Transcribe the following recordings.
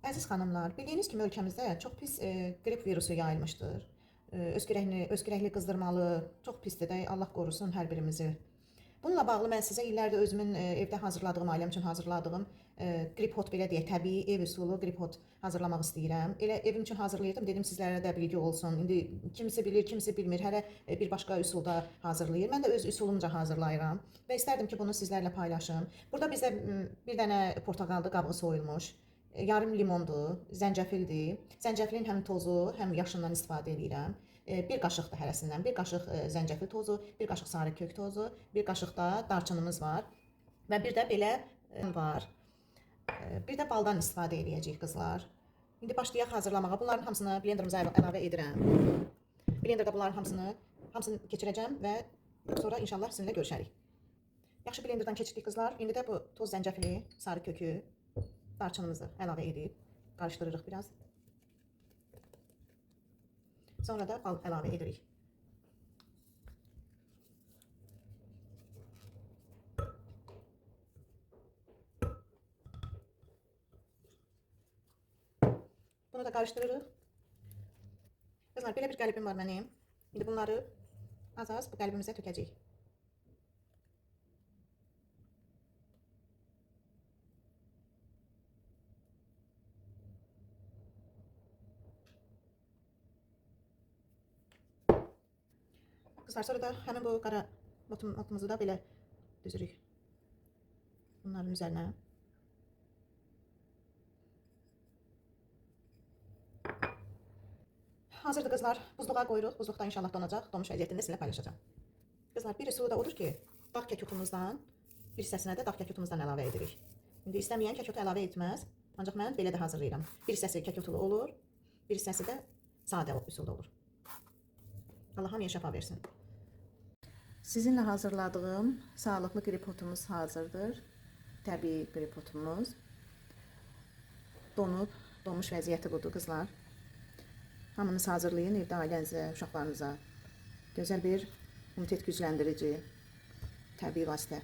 Əziz xanımlar, bildiyiniz kimi ölkəmizdə çox pis qrip virusu yayılmışdır. Öskürəkli qızdırmalı, çox pisdir də, Allah qorusun hər birimizi. Bununla bağlı mən sizə illərdir özümün evdə hazırladığım, ailəm üçün hazırladığım qrip hot belə deyək, təbii ev üsulu qrip hot hazırlamaq istəyirəm. Elə evim üçün hazırlayırdım, dedim sizlərə də bilgi olsun. İndi kimisi bilir, kimisi bilmir, hərə bir başqa üsulda hazırlayır. Mən də öz üsulumca hazırlayıram və istərdim ki, bunu sizlərlə paylaşım. Burada bizdə bir dənə portağaldı, qabığı soyulmuş. Yarım limondur, zəncəfildir. Zəncəfilin həm tozu, həm yaşından istifadə edirəm. Bir qaşıqdır hərəsindən. Bir qaşıq zəncəfil tozu, bir qaşıq sarı kök tozu, bir qaşıq da darçınımız var. Və bir də belə var. Bir də baldan istifadə edəcəyik qızlar. İndi başlayaq hazırlamağa. Bunların hamısını blenderımıza əlavə edirəm. Blenderda bunların hamısını keçirəcəm və sonra inşallah sizinlə görüşərik. Yaxşı blenderdan keçirdik qızlar. İndi də bu toz zəncəfili, sarı kökü, darçınımızı əlavə edib qarışdırırıq biraz. Sonra da bal əlavə edirik. Bunu da qarışdırırıq. Qızlar, belə bir qəlibim var mənim. İndi bunları az-az bu qəlibimizə tökəcəyik. Qızlar, sonra da həmin bu qara otumuzu da belə düzürük bunların üzərinə. Hazırdır qızlar. Buzluğa qoyuruq. Buzluqda inşallah donacaq. Donmuş vəziyyətində sizinlə paylaşacağam. Qızlar, bir üsulu da odur ki, dağ kəkotumuzdan bir hissəsinə də dağ kəkotumuzdan əlavə edirik. İndi istəməyən kəkotu əlavə etməz. Ancaq mən belə də hazırlayıram. Bir hissəsi kəkotulu olur, bir hissəsi də sadə üsulda olur. Allah hamıya şəfa versin. Sizinlə hazırladığım sağlıqlı qripotumuz hazırdır. Təbii qripotumuz. Donub, donmuş vəziyyəti budur qızlar. Hamınız hazırlayın evdə ailənizə, uşaqlarınıza. Gözəl bir immunitet gücləndirici təbii vasitə.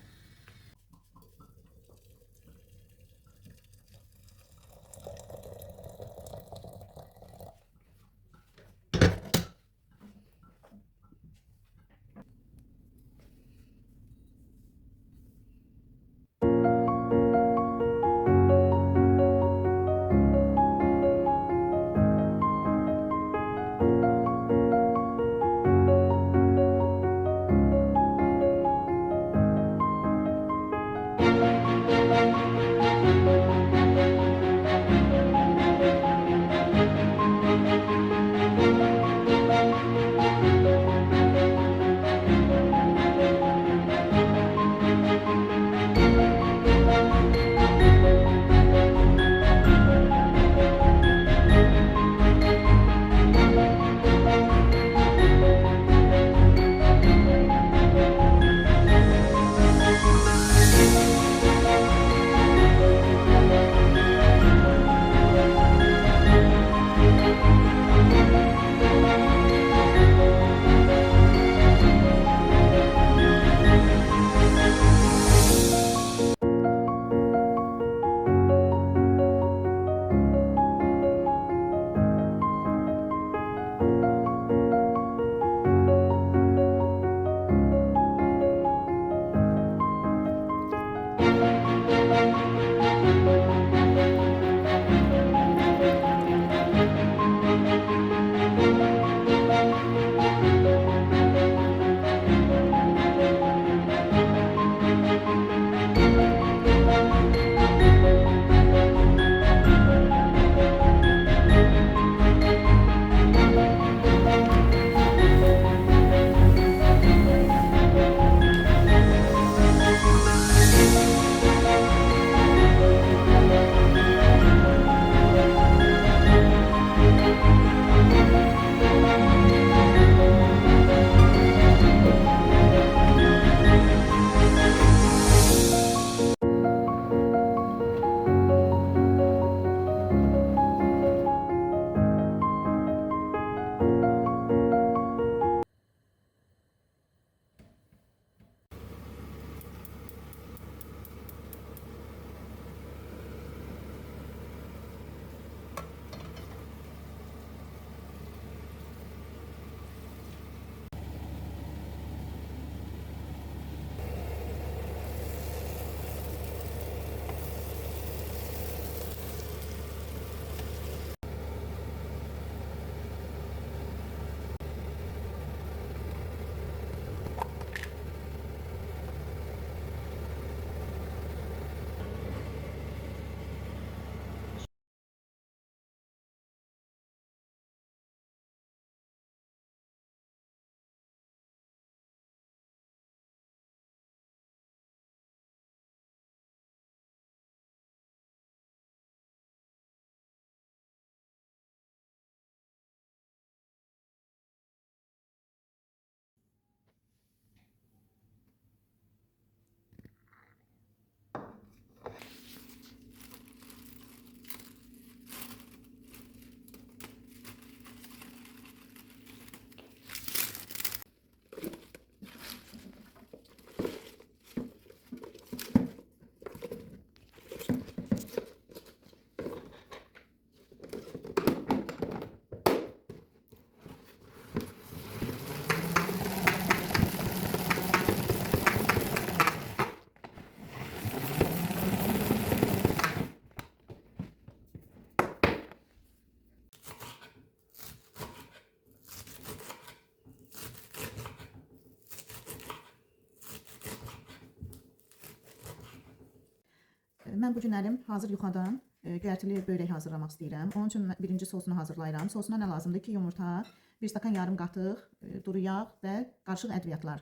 Mən bu günlərim hazır yuxadan göyərtili börək hazırlamaq istəyirəm. Onun üçün birinci sosunu hazırlayıram. Sosuna nə lazımdır? 2 yumurta, 1 stakan yarım qatıq duru yağ və qarışıq ədviyyatlar.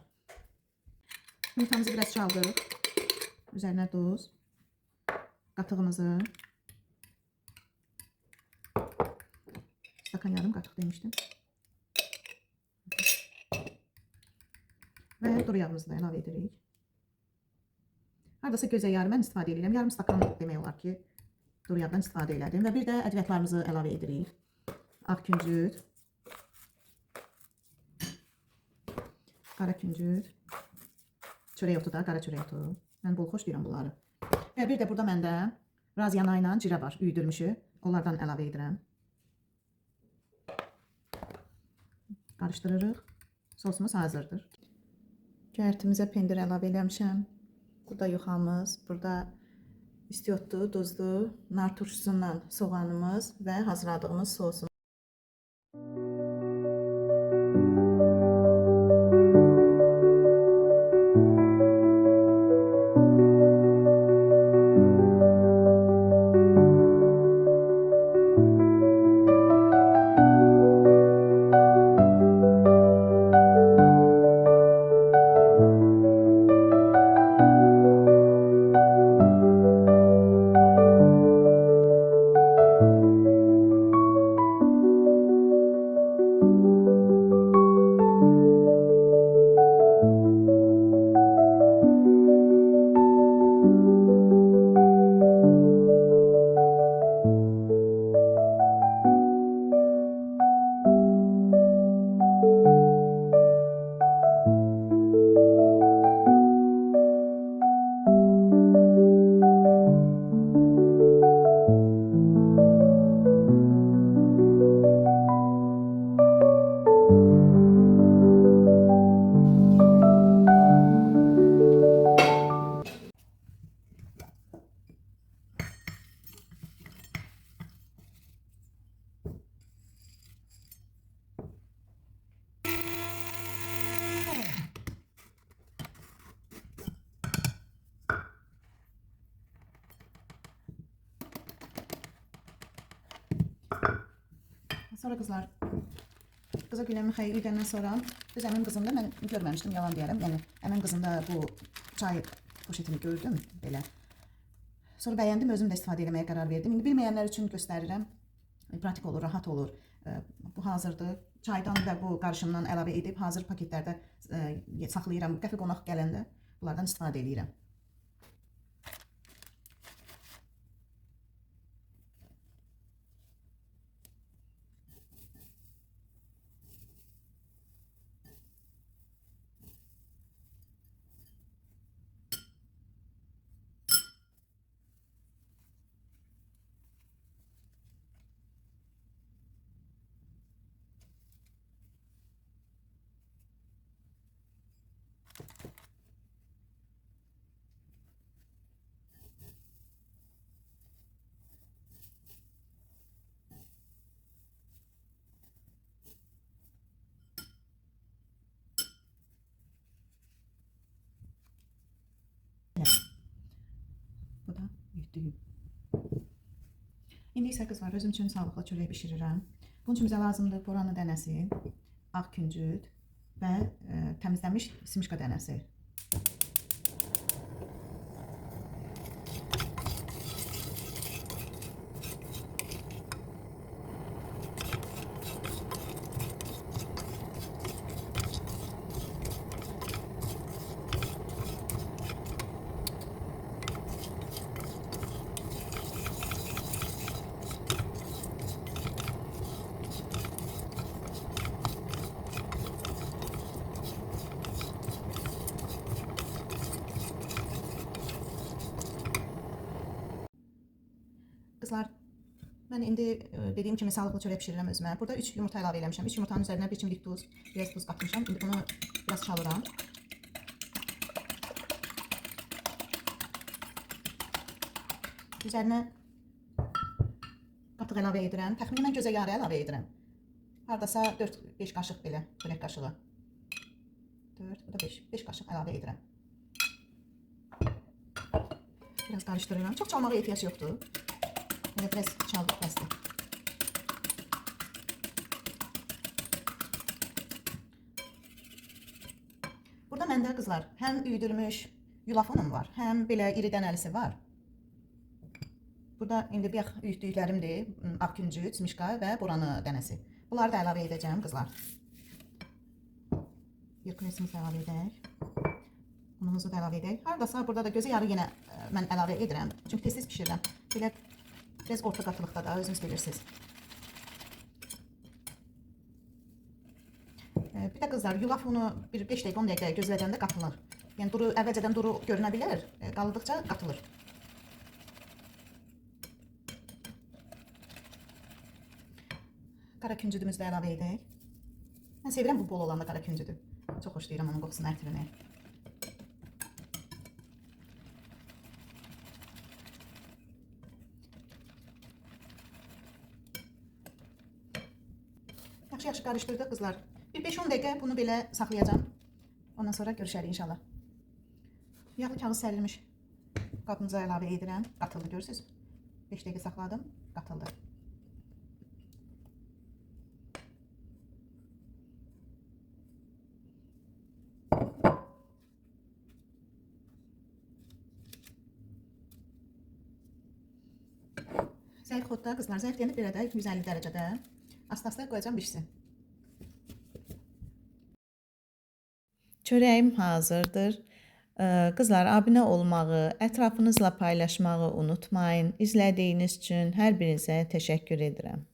Yumurtamızı biraz çaldırıq. Üzərinə duz, qatığımızı, stakan yarım qatıq demişdim. Və duru yağımızı da əlavə edirik. Hardasa gözə yarım mən istifadə edirəm. Yarım stakan demək olar ki, duru yağdan istifadə elədim. Və bir də ədviyyatlarımızı əlavə edirik. Ağ küncüt, qara küncüt, çörək otu da, qara çörək otu. Mən bol xoşlayıram bunları. Və bir də burada məndə raziyana ilə cirə var, üyüdülmüşü. Onlardan əlavə edirəm. Qarışdırırıq. Sosumuz hazırdır. Göyərtimizə pendir əlavə eləmişəm. Burada yuxamız, burada istiotlu, duzlu, nar turşusundan soğanımız və hazırladığımız sosumuz. Sonra qızlar, qıza güləmi xeyir edəndən sonra biz əmin qızımda mən görməmişdim, yalan deyərəm. Yəni əmin qızımda bu çay poşetini gördüm belə. Sonra bəyəndim, özüm də istifadə etməyə qərar verdim. İndi bilməyənlər üçün göstərirəm. Pratik olur, rahat olur. Bu hazırdır. Çaydan və bu qarışımdan əlavə edib hazır paketlərdə saxlayıram. Qəfə qonaq gələndə bunlardan istifadə edirəm. Bu da yetdiyim. İndi isə qızlar, özüm üçün sağlıqlı çörək bişirirəm. Bunun üçün bizə lazımdır boranı dənəsi, ağ küncüt və təmizlənmiş simişka dənəsi. Qızlar, mən indi dediyim kimi sağlıqlı çörək bişirirəm özümə. Burada 3 yumurta əlavə eləmişəm. 3 yumurtanın üzərinə 1 çimdik duz, biraz duz qatmışam. İndi bunu biraz çalıram. Üzərinə qatıq əlavə edirəm. Təxminən gözə yarı əlavə edirəm. Hardasa 4-5 qaşıq belə, çörək qaşığı. 4, bu da 5 qaşıq əlavə edirəm. Biraz qarışdırıram. Çox çalmağa ehtiyac yoxdur. Elə biraz çaldıq bəsdir. Burada məndə qızlar həm üyüdülmüş yulaf unum var, həm belə iri dənəlisi var. Burada indi bir üyütdüklərimdir. Aküncüt, mişqa və boranı dənəsi. Bunları da əlavə edəcəm qızlar. Yerkünesimizi əlavə edək. Unumuzu da əlavə edək. Hardasa burada da gözə yarı yenə mən əlavə edirəm. Çünki tez-tez pişirirəm. Belə biraz orta qatılıqda da özünüz bilirsiniz. Bir də qızlar, yulaf unu bir 5 dəqiqə 10 dəqiqə gözlədəndə qatılır. Yəni duru əvvəlcədən duru görünə bilər, qalıdıqca qatılır. Qara küncüdümüzü də əlavə edək. Mən sevirəm bu bol olanda qara küncüdü. Çox xoşlayıram onun qoxusunu, ətrini. Yaxşı qarışdırdıq qızlar. Bir 5-10 dəqiqə bunu belə saxlayacağam. Ondan sonra görüşərik inşallah. Yağlı kağız sərilmiş qabımıza əlavə edirəm. Qatıldı, görürsünüz. 5 dəqiqə saxladım, qatıldı. Zəif xodda qızlar, zəif deyəndə belə də 150 dərəcədə asta-asta qoyacağım bişsin. Çörəyim hazırdır. Qızlar, abunə olmağı, ətrafınızla paylaşmağı unutmayın. İzlədiyiniz üçün hər birinizə təşəkkür edirəm.